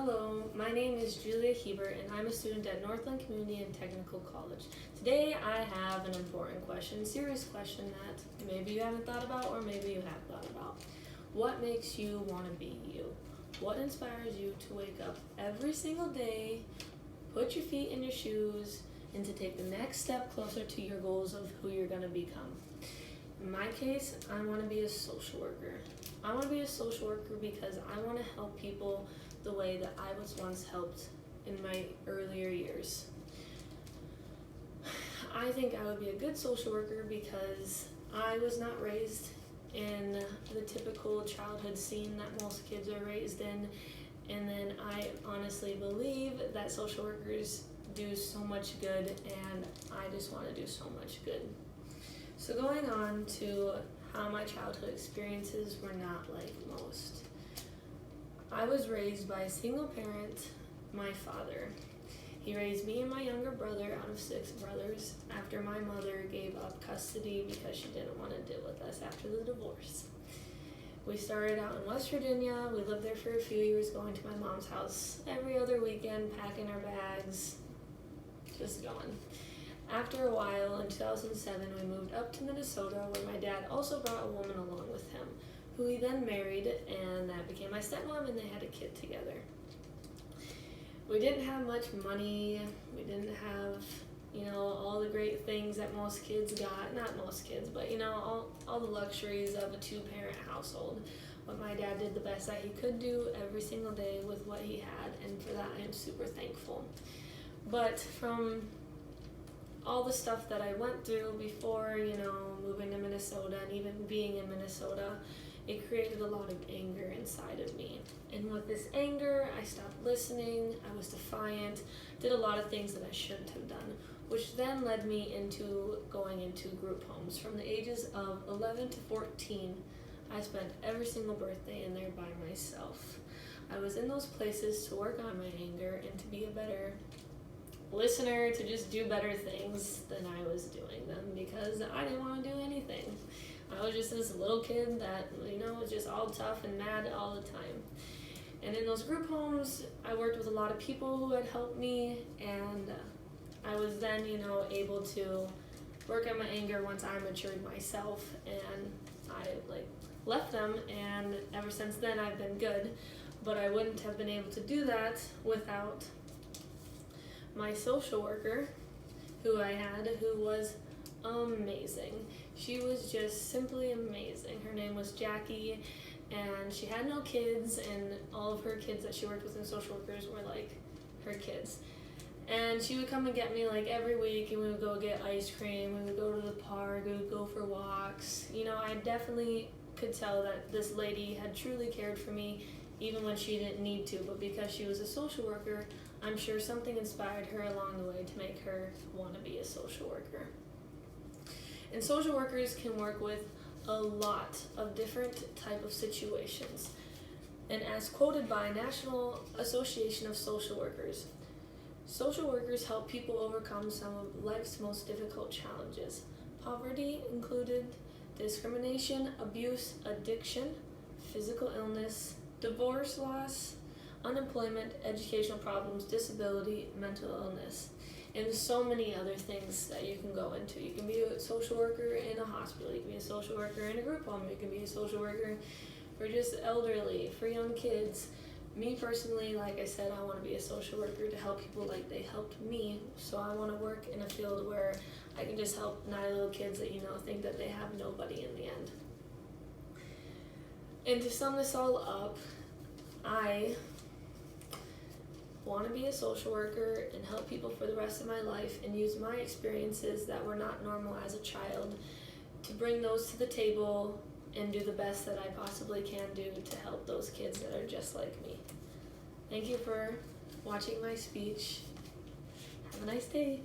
Hello, my name is Julia Hebert and I'm a student at Northland Community and Technical College. Today I have an important question, serious question that maybe you haven't thought about or maybe you have thought about. What makes you want to be you? What inspires you to wake up every single day, put your feet in your shoes, and to take the next step closer to your goals of who you're going to become? In my case, I want to be a social worker. I want to be a social worker because I want to help people the way that I was once helped in my earlier years. I think I would be a good social worker because I was not raised in the typical childhood scene that most kids are raised in, and then I honestly believe that social workers do so much good, and I just want to do so much good. So going on to how my childhood experiences were not like most. I was raised by a single parent, my father. He raised me and my younger brother out of 6 brothers after my mother gave up custody because she didn't want to deal with us after the divorce. We started out in West Virginia. We lived there for a few years, going to my mom's house every other weekend, packing our bags, just going. After a while, in 2007, we moved up to Minnesota, where my dad also brought a woman along with him, who he then married, and that became my stepmom, and they had a kid together. We didn't have much money. We didn't have, all the great things that most kids got. Not most kids, but, all the luxuries of a 2-parent household. But my dad did the best that he could do every single day with what he had, and for that I am super thankful. But from all the stuff that I went through before, moving to Minnesota and even being in Minnesota, it created a lot of anger inside of me. And with this anger, I stopped listening, I was defiant, did a lot of things that I shouldn't have done, which then led me into going into group homes. From the ages of 11 to 14, I spent every single birthday in there by myself. I was in those places to work on my anger and to be a better listener, to just do better things than I was doing them, because I didn't want to do anything. I was just this little kid that, was just all tough and mad all the time. And in those group homes, I worked with a lot of people who had helped me, and I was then, able to work on my anger once I matured myself, and I left them, and ever since then I've been good. But I wouldn't have been able to do that without my social worker who I had, who was amazing. She was just simply amazing. Her name was Jackie, and she had no kids, and all of her kids that she worked with in social workers were like her kids. And she would come and get me every week, and we would go get ice cream, we would go to the park, we would go for walks. I definitely could tell that this lady had truly cared for me, even when she didn't need to, but because she was a social worker, I'm sure something inspired her along the way to make her want to be a social worker. And social workers can work with a lot of different type of situations. And as quoted by National Association of Social Workers, social workers help people overcome some of life's most difficult challenges. Poverty included, discrimination, abuse, addiction, physical illness, divorce, loss, unemployment, educational problems, disability, mental illness, and so many other things that you can go into. You can be a social worker in a hospital, you can be a social worker in a group home, you can be a social worker for just elderly, for young kids. Me personally, like I said, I want to be a social worker to help people like they helped me, so I want to work in a field where I can just help naughty little kids that think that they have nobody in the end. And to sum this all up, I want to be a social worker and help people for the rest of my life, and use my experiences that were not normal as a child to bring those to the table and do the best that I possibly can do to help those kids that are just like me. Thank you for watching my speech. Have a nice day.